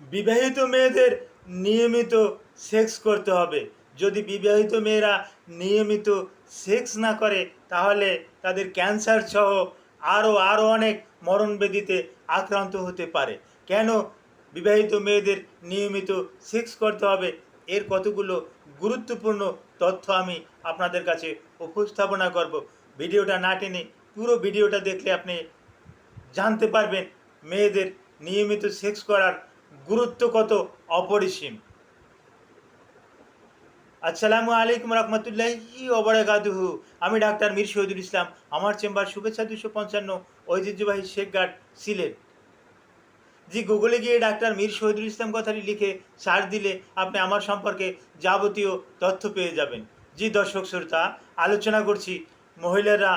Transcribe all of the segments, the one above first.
বিবাহিত মেয়েদের নিয়মিত সেক্স করতে হবে। যদি বিবাহিত মেয়েরা নিয়মিত সেক্স না করে তাহলে তাদের ক্যান্সার সহ আরও অনেক মরণব্যাধিতে আক্রান্ত হতে পারে। কেন বিবাহিত মেয়েদের নিয়মিত সেক্স করতে হবে, এর কতগুলো গুরুত্বপূর্ণ তথ্য আমি আপনাদের কাছে উপস্থাপনা করব। ভিডিওটা না টেনে পুরো ভিডিওটা দেখলে আপনি জানতে পারবেন মেয়েদের নিয়মিত সেক্স করার গুরুত্ব কত অপরিসীম। আসসালামু আলাইকুম রহমতুল্লাহি ওবারাকাতুহু। আমি ডাক্তার মীর শহীদুল ইসলাম। আমার চেম্বার শুভেচ্ছা 255, ঐতিহ্যবাহী শেখ ঘাট, সিলেট। জি, গুগলে গিয়ে ডাক্তার মীর শহীদুল ইসলাম কথাটি লিখে সার্চ দিলে আপনি আমার সম্পর্কে যাবতীয় তথ্য পেয়ে যাবেন। জি দর্শক শ্রোতা, আলোচনা করছি মহিলারা,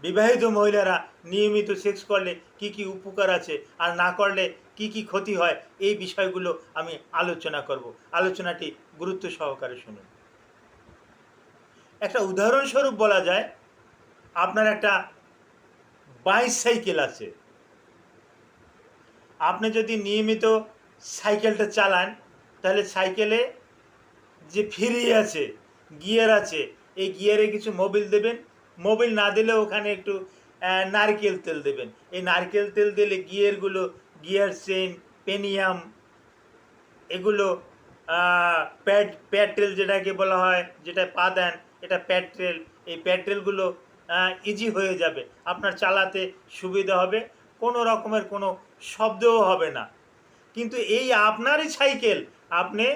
বিবাহিত মহিলারা নিয়মিত সেক্স করলে কি কি উপকার আছে আর না করলে কি কি ক্ষতি হয়, এই বিষয়গুলো আমি আলোচনা করব। আলোচনাটি গুরুত্ব সহকারে শুনুন। একটা উদাহরণস্বরূপ বলা যায়, আপনার একটা বাইসাইকেল আছে। আপনি যদি নিয়মিত সাইকেলটা চালান তাহলে সাইকেলে যে ফ্রি আছে, গিয়ার আছে, এই গিয়ারে কিছু মোবিল দেবেন। মোবিল না দিলে ওখানে একটু নারকেল তেল দেবেন। এই নারকেল তেল দিলে গিয়ারগুলো, গিয়ার চেন, পেনিয়াম, এগুলো প্যাড্রেল যেটাকে বলা হয়, যেটা পা দেন, এটা প্যাড্রেল। এই প্যাড্রেলগুলো ইজি হয়ে যাবে, আপনার চালাতে সুবিধা হবে, কোনো রকমের কোনো শব্দও হবে না। কিন্তু এই আপনারই সাইকেল আপনি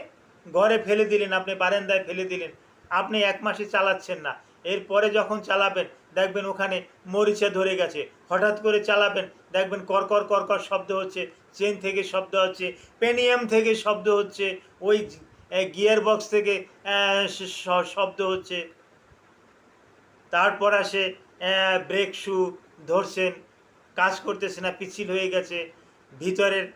ঘরে ফেলে দিলেন, আপনি বারান্দায় ফেলে দিলেন, আপনি 1 মাসে চালাচ্ছেন না। এরপরে যখন চালাবেন দেখবেন ওখানে মরিচা ধরে গেছে। হঠাৎ করে চালাবেন দেখবেন করকর করকর শব্দ হচ্ছে, চেন থেকে শব্দ হচ্ছে, পেনিয়াম থেকে শব্দ হচ্ছে, ওই গিয়ার বক্স থেকে শব্দ হচ্ছে। তারপর আসে ব্রেক শু ধরছেন, কাজ করতেছে না, পিচ্ছিল হয়ে গেছে। ভিতরের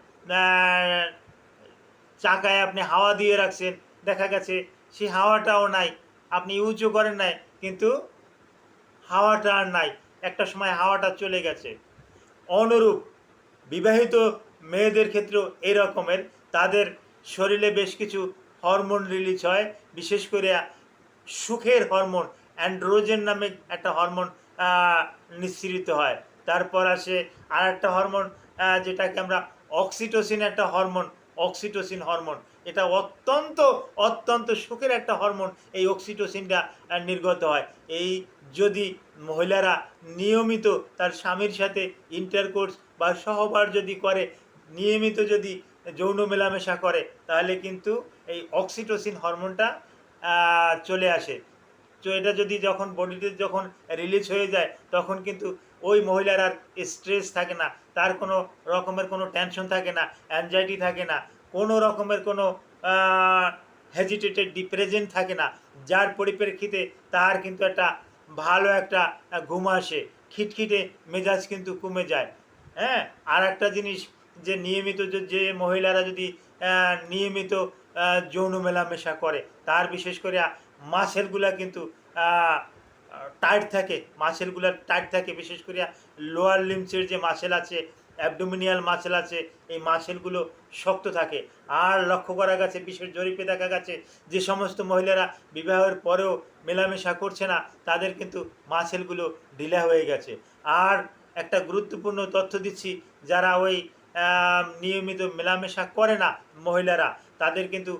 চাকায় আপনি হাওয়া দিয়ে রাখছেন, দেখা গেছে সেই হাওয়াটাও নাই। আপনি ইউজও করেন নাই, কিন্তু হাওয়াটা আর নাই, একটা সময় হাওয়াটা চলে গেছে। অনুরূপ বিবাহিত মেয়েদের ক্ষেত্রেও এই রকমের, তাদের শরীরে বেশ কিছু হরমোন রিলিজ হয়, বিশেষ করে সুখের হরমোন অ্যান্ড্রোজেন নামে একটা হরমোন নিঃসৃত হয়। তারপর আসে আর একটা হরমোন, যেটাকে আমরা অক্সিটোসিন, একটা হরমোন, অক্সিটোসিন হরমোন। এটা অত্যন্ত অত্যন্ত সুখের একটা হরমোন। এই অক্সিটোসিনটা নির্গত হয়। এই যদি মহিলারা নিয়মিত তার স্বামীর সাথে ইন্টারকোর্স বা সহবাস যদি করে, নিয়মিত যদি যৌন মেলামেশা করে, তাহলে কিন্তু এই অক্সিটোসিন হরমোনটা চলে আসে। তো এটা যদি যখন বডিতে যখন রিলিজ হয়ে যায়, তখন কিন্তু ওই মহিলার আর স্ট্রেস থাকে না, তার কোনো রকমের কোনো টেনশন থাকে না, অ্যাংজাইটি থাকে না, কোনো রকমের কোনো হেজিটেটেড ডিপ্রেশন থাকে না, যার পরিপ্রেক্ষিতে তার কিন্তু একটা ভালো একটা ঘুম আসে, খিটখিটে মেজাজ কিন্তু কমে যায়। হ্যাঁ, আর একটা জিনিস, যে নিয়মিত যে মহিলারা যদি নিয়মিত যৌন মেলামেশা করে, তার বিশেষ করে মাসেলগুলা কিন্তু টাইট থাকে, মাসেলগুলা টাইট থাকে, বিশেষ করে লোয়ার লিম্সের যে মাসেল আছে, অ্যাবডোমিনিয়াল মাসেল আছে, এই মাসেলগুলো শক্ত থাকে। আর লক্ষ্য করা গেছে, বিশেষ জরিপে দেখা গেছে, যে সমস্ত মহিলারা বিবাহের পরেও মেলামেশা করছে না, তাদের কিন্তু মাসেলগুলো ঢিলা হয়ে গেছে। আর একটা গুরুত্বপূর্ণ তথ্য দিচ্ছি, যারা ওই নিয়মিত মেলামেশা করে না মহিলারা, তাদের কিন্তু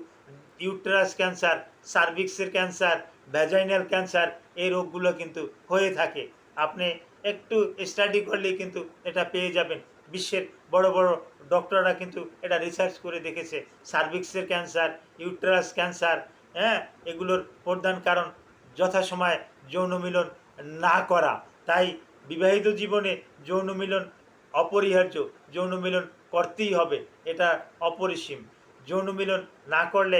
ইউটেরাস ক্যান্সার, সার্ভিক্সের ক্যান্সার, ভ্যাজাইনাল ক্যান্সার, এই রোগগুলো কিন্তু হয়ে থাকে। আপনি একটু স্টাডি করলেই কিন্তু এটা পেয়ে যাবেন। বিশ্বের বড় বড় ডক্টররা কিন্তু এটা রিসার্চ করে দেখেছে। সার্ভিক্সের ক্যান্সার, ইউটেরাস ক্যান্সার, হ্যাঁ, এগুলোর প্রধান কারণ যথাসময়ে যৌন মিলন না করা। তাই বিবাহিত জীবনে যৌন মিলন অপরিহার্য, যৌন মিলন করতেই হবে, এটা অপরিসীম। যৌন মিলন না করলে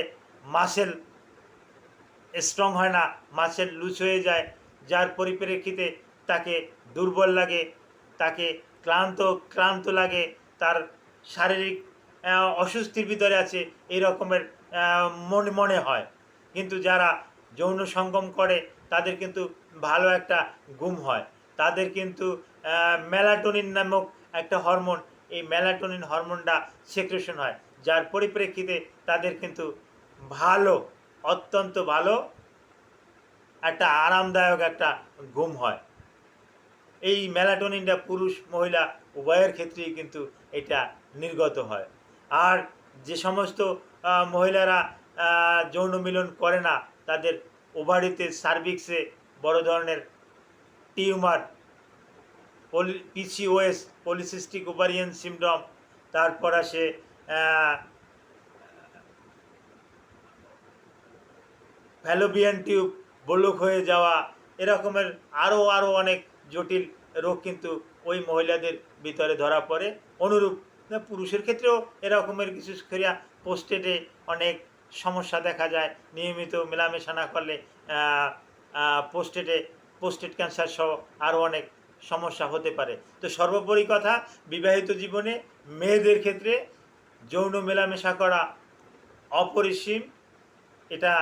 মাসেল স্ট্রং হয় না, মাসেল লুজ হয়ে যায়, যার পরিপ্রেক্ষিতে তাকে দুর্বল লাগে, তাকে ক্লান্ত ক্লান্ত লাগে, তার শারীরিক অস্বস্তির ভিতরে আছে, এই রকমের মনে মনে হয়। কিন্তু যারা যৌন সঙ্গম করে তাদের কিন্তু ভালো একটা ঘুম হয়, তাদের কিন্তু মেলাটোনিন নামক একটা হরমোন, এই মেলাটোনিন হরমোনটা সেক্রেশন হয়, যার পরিপ্রেক্ষিতে তাদের কিন্তু ভালো, অত্যন্ত ভালো একটা আরামদায়ক একটা ঘুম হয়। এই মেলাটোনিনটা পুরুষ মহিলা উভয়ের ক্ষেত্রেই কিন্তু এটা নির্গত হয়। আর যে সমস্ত মহিলারা যৌন মিলন করে না, তাদের ওভারিতে, সার্ভিক্সে বড় ধরনের tumour, PCOS, polycystic ovarian syndrome, তারপর আসে ফ্যালোপিয়ান টিউব ব্লক হয়ে যাওয়া, এরকমের আরও অনেক জটিল রোগ কিন্তু ওই মহিলাদের ভিতরে ধরা পড়ে। অনুরূপ পুরুষের ক্ষেত্রেও এরকমের বিশেষ করে পোস্টেটে অনেক সমস্যা দেখা যায়। নিয়মিত মেলামেশা না করলে পোস্টেট ক্যান্সার সহ আরও অনেক সমস্যা হতে পারে। তো সর্বোপরি কথা, বিবাহিত জীবনে মেয়েদের ক্ষেত্রে যৌন মেলামেশা করা অপরিসীম। এটা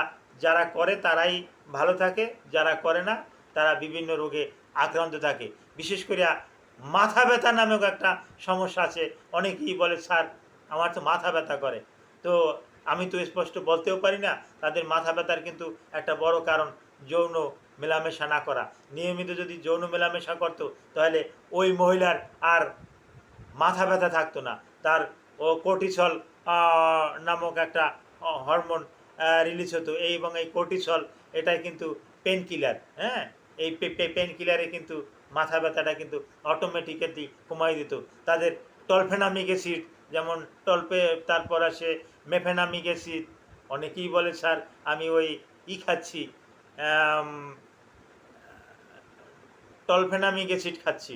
যারা করে তারাই ভালো থাকে, যারা করে না তারা বিভিন্ন রোগে আক্রান্ত থাকে। বিশেষ করে মাথা ব্যথা নামক একটা সমস্যা আছে। অনেকেই বলে, স্যার আমার তো মাথা ব্যথা করে। তো আমি তো স্পষ্ট বলতেও পারি না। তাদের মাথা ব্যথার কিন্তু একটা বড় কারণ যৌন মেলামেশা না করা। নিয়মিত যদি যৌন মেলামেশা করতো তাহলে ওই মহিলার আর মাথা ব্যথা থাকতো না। তার কোর্টিসল নামক একটা হরমোন রিলিজ হতো। এবং এই কোর্টিসল এটাই কিন্তু পেন কিলার। হ্যাঁ, এই পেন কিলারে কিন্তু মাথা ব্যথাটা কিন্তু অটোমেটিক্যালি কমাই দিত। তাদের টলফেনামিক অ্যাসিড, যেমন তারপর আসে মেফেনামিক অ্যাসিড। অনেকেই বলে, স্যার আমি ওই খাচ্ছি, টলফেনামিক অ্যাসিড খাচ্ছি,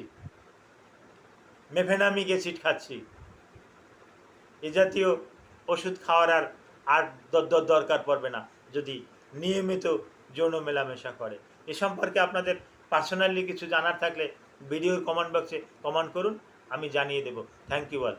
মেফেনামিক অ্যাসিড খাচ্ছি। এ জাতীয় ওষুধ খাওয়ার আর দরকার পড়বে না যদি নিয়মিত যৌন মেলামেশা করে। এ সম্পর্কে আপনাদের পার্সোনালি কিছু জানার থাকলে ভিডিওর কমেন্ট বক্সে কমেন্ট করুন, আমি জানিয়ে দেব। Thank you all.